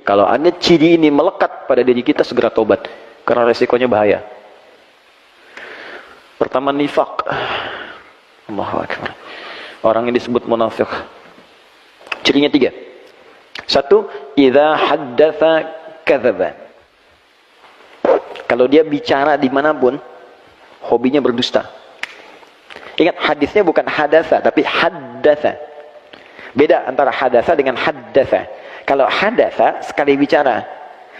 Kalau ada ciri ini melekat pada diri kita, segera tobat. Karena resikonya bahaya. Pertama, nifaq. Allahu Akbar. Orang yang disebut munafik. Cirinya 3. 1, idza haddatsa kadzaba. Kalau dia bicara dimanapun, hobinya berdusta. Ingat, hadisnya bukan hadatsa, tapi haddatsa. Beda antara hadatsa dengan haddatsa. Kalau hadatsa, sekali bicara.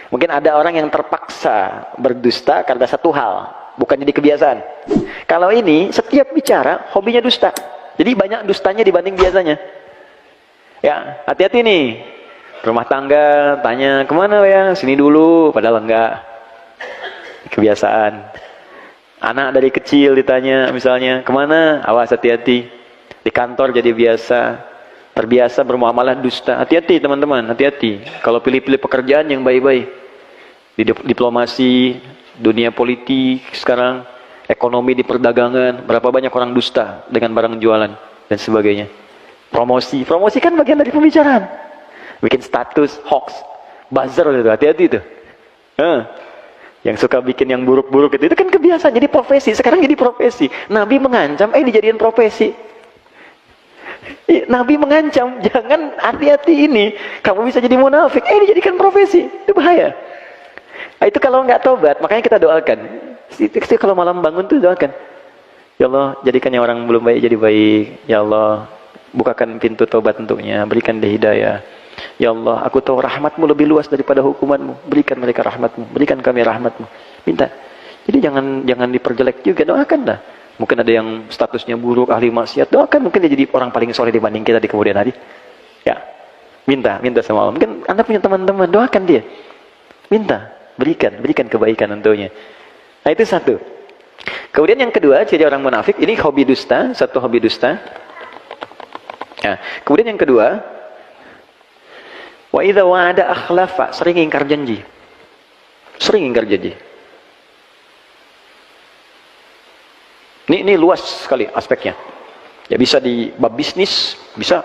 Mungkin ada orang yang terpaksa berdusta karena satu hal, bukan jadi kebiasaan. Kalau ini, setiap bicara, hobinya dusta. Jadi banyak dustanya dibanding biasanya. Ya, hati-hati nih. Rumah tangga, tanya, kemana ya? Sini dulu, padahal enggak. Kebiasaan. Anak dari kecil ditanya, misalnya, kemana? Awas, hati-hati. Di kantor jadi biasa. Terbiasa bermuamalah dusta. Hati-hati teman-teman, hati-hati. Kalau pilih-pilih pekerjaan yang baik-baik. Di diplomasi, dunia politik sekarang, ekonomi di perdagangan, berapa banyak orang dusta dengan barang jualan dan sebagainya. Promosi kan bagian dari pembicaraan. Bikin status, hoax, buzzer gitu, hati-hati itu. Yang suka bikin yang buruk-buruk itu kan kebiasaan, jadi profesi. Sekarang jadi profesi. Nabi mengancam, dijadiin profesi. Nabi mengancam, jangan, hati-hati ini, kamu bisa jadi munafik, dijadikan profesi, itu bahaya. Itu kalau nggak tobat, makanya kita doakan. Itu kalau malam bangun tuh doakan, ya Allah, jadikan yang orang belum baik jadi baik. Ya Allah, bukakan pintu tobat untuknya, berikan dia hidayah. Ya Allah, aku tahu rahmatmu lebih luas daripada hukumanmu, berikan mereka rahmatmu, berikan kami rahmatmu. Minta. Jadi jangan diperjelek juga, doakanlah. Mungkin ada yang statusnya buruk, ahli maksiat, doakan, mungkin dia jadi orang paling soleh dibanding kita di kemudian hari. Ya, minta sama Allah. Mungkin Anda punya teman-teman, doakan dia. Minta, berikan kebaikan untuknya. Nah, itu 1. Kemudian yang kedua, ciri orang munafik, ini hobi dusta, 1 hobi dusta. Nah, kemudian yang kedua, wa idza wa'ada akhlafa, sering ingkar janji. Sering ingkar janji. Ini luas sekali aspeknya. Ya, bisa di bab bisnis, bisa.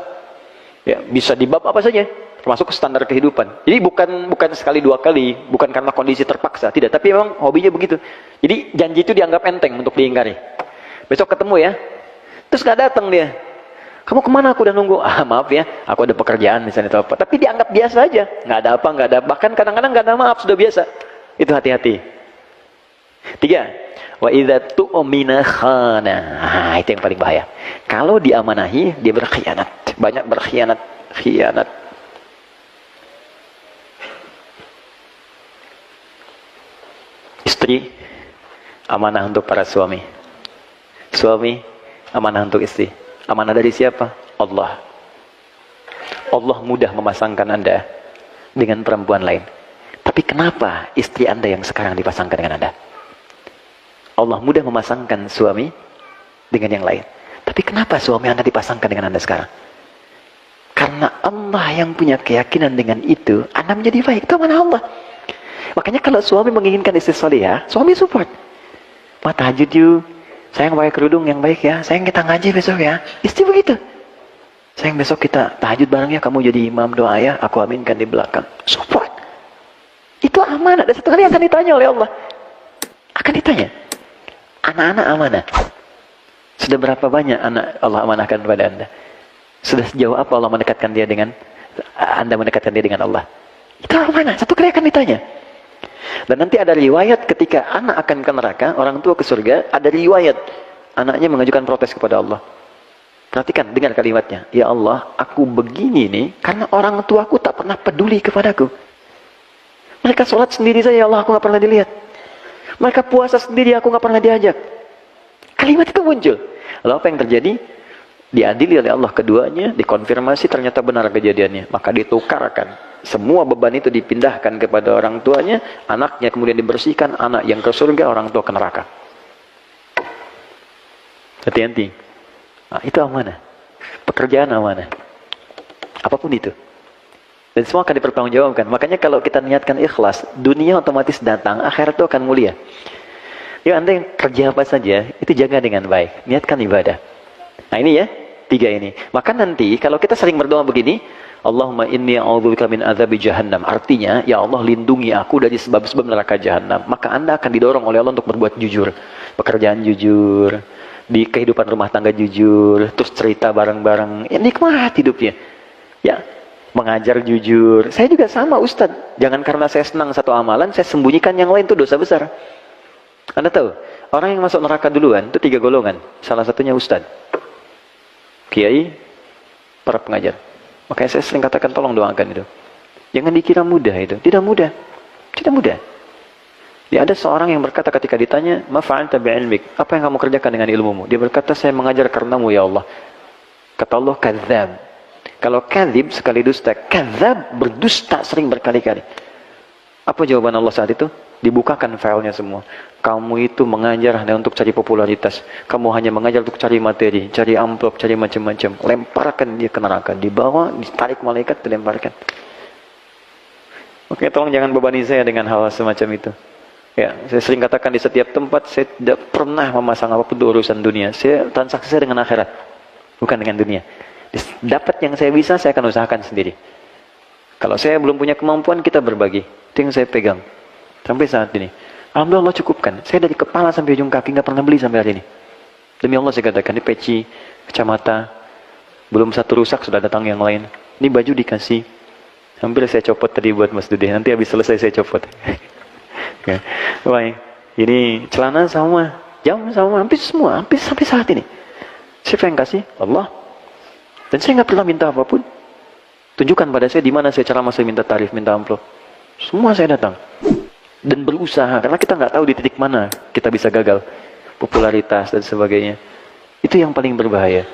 Ya, bisa di bab apa saja, termasuk standar kehidupan. Jadi bukan sekali 2 kali, bukan karena kondisi terpaksa, tidak, tapi memang hobinya begitu. Jadi janji itu dianggap enteng untuk diingkari. Besok ketemu ya. Terus gak datang dia. Kamu kemana? Aku udah nunggu. Maaf ya, aku ada pekerjaan misalnya atau apa. Tapi dianggap biasa aja. Nggak ada apa, nggak ada. Bahkan kadang-kadang nggak ada maaf, sudah biasa. Itu hati-hati. 3. Wa idza tu'mina khana. Itu yang paling bahaya. Kalau diamanahi, dia berkhianat. Banyak berkhianat. Khianat. Istri, amanah untuk para suami. Suami, amanah untuk istri. Amanah dari siapa? Allah. Allah mudah memasangkan Anda dengan perempuan lain. Tapi kenapa istri Anda yang sekarang dipasangkan dengan Anda? Allah mudah memasangkan suami dengan yang lain. Tapi kenapa suami Anda dipasangkan dengan Anda sekarang? Karena Allah yang punya keyakinan dengan itu, Anda menjadi baik. Itu amanah Allah. Makanya kalau suami menginginkan istri salihah, suami support. Tahajud yuk. Sayang pakai kerudung yang baik ya. Sayang kita ngaji besok ya. Istri begitu. Sayang besok kita tahajud bareng ya. Kamu jadi imam doa ya. Aku aminkan di belakang. Support. Itu amanah. Dan satu kali akan ditanya oleh Allah. Akan ditanya. Anak-anak amanah. Sudah berapa banyak anak Allah amanahkan kepada Anda? Sudah sejauh apa Allah mendekatkan dia dengan Anda mendekatkan dia dengan Allah? Itu amanah. Satu kali akan ditanya. Dan nanti ada riwayat ketika anak akan ke neraka, orang tua ke surga, ada riwayat anaknya mengajukan protes kepada Allah. Perhatikan, dengar kalimatnya. Ya Allah, aku begini nih karena orang tuaku tak pernah peduli kepadaku. Mereka sholat sendiri saja, ya Allah, aku gak pernah dilihat. Mereka puasa sendiri, aku gak pernah diajak. Kalimat itu muncul. Lalu apa yang terjadi? Diadili oleh Allah keduanya, dikonfirmasi ternyata benar kejadiannya. Maka ditukarkan. Semua beban itu dipindahkan kepada orang tuanya, anaknya kemudian dibersihkan, anak yang ke surga, orang tua ke neraka. Hati-hati. Nah, itu amanah. Pekerjaan amanah. Apapun itu. Dan semua akan dipertanggungjawabkan. Makanya kalau kita niatkan ikhlas, dunia otomatis datang, akhirat itu akan mulia. Ya, Anda yang kerja apa saja, itu jaga dengan baik. Niatkan ibadah. Nah ini ya, 3 ini. Maka nanti kalau kita sering berdoa begini, Allahumma inni a'udzubika min adzabi jahannam. Artinya, ya Allah lindungi aku dari sebab-sebab neraka jahannam. Maka Anda akan didorong oleh Allah untuk berbuat jujur. Pekerjaan jujur, di kehidupan rumah tangga jujur, terus cerita bareng-bareng. Ya, nikmat hidupnya. Ya, mengajar jujur. Saya juga sama Ustadz. Jangan karena saya senang satu amalan, saya sembunyikan yang lain, itu dosa besar. Anda tahu, orang yang masuk neraka duluan, itu 3 golongan. Salah satunya Ustadz, kiai, para pengajar. Makanya saya sering katakan tolong doakan itu. Jangan dikira mudah itu. Tidak mudah. Tidak mudah. Ya, ada seorang yang berkata ketika ditanya, "Ma fa'alta bi'ilmik?" Apa yang kamu kerjakan dengan ilmumu? Dia berkata, "Saya mengajar karenamu ya Allah." Kata Allah, "Kadzdzab." Kalau kadzib sekali dusta, kadzdzab berdusta sering berkali-kali. Apa jawaban Allah saat itu? Dibukakan filenya semua. Kamu itu mengajar hanya untuk cari popularitas. Kamu hanya mengajar untuk cari materi, cari amplop, cari macam-macam. Lemparkan dia ke neraka. Dibawa, ditarik malaikat, dilemparkan. Oke, tolong jangan bebani saya dengan hal semacam itu. Ya, saya sering katakan di setiap tempat, saya tidak pernah memasang apapun untuk urusan dunia. Saya transaksi saya dengan akhirat, bukan dengan dunia. Dapat yang saya bisa, saya akan usahakan sendiri. Kalau saya belum punya kemampuan, kita berbagi. Itu yang saya pegang. Sampai saat ini. Alhamdulillah Allah cukupkan. Saya dari kepala sampai ujung kaki nggak pernah beli sampai hari ini. Demi Allah saya katakan, ini peci, kacamata, belum satu rusak sudah datang yang lain. Ini baju dikasih. Hampir saya copot tadi buat Mas Dude. Nanti habis selesai saya copot. Ya. Baik. Ini celana sama, jam sama, hampir semua, hampir sampai saat ini. Siapa yang kasih? Allah. Dan saya nggak pernah minta apapun. Tunjukkan pada saya di mana saya ceramah, saya minta tarif, minta amplop. Semua saya datang. Dan berusaha, karena kita nggak tahu di titik mana kita bisa gagal. Popularitas dan sebagainya. Itu yang paling berbahaya.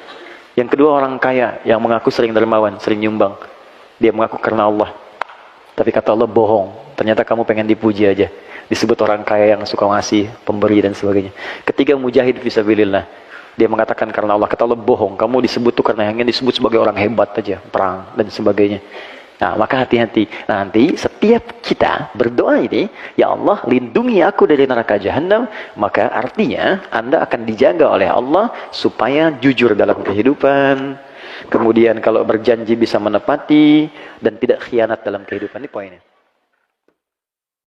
Yang kedua, orang kaya yang mengaku sering dermawan, sering nyumbang. Dia mengaku karena Allah. Tapi kata Allah, bohong. Ternyata kamu pengen dipuji aja. Disebut orang kaya yang suka ngasih, pemberi dan sebagainya. Ketiga, mujahid fisabilillah. Dia mengatakan karena Allah. Kata Allah, bohong. Kamu disebut tuh karena yang disebut sebagai orang hebat aja. Perang dan sebagainya. Nah, maka hati-hati. Nanti setiap kita berdoa ini, ya Allah lindungi aku dari neraka jahanam, maka artinya Anda akan dijaga oleh Allah supaya jujur dalam kehidupan. Kemudian kalau berjanji bisa menepati dan tidak khianat dalam kehidupan. Ini poinnya.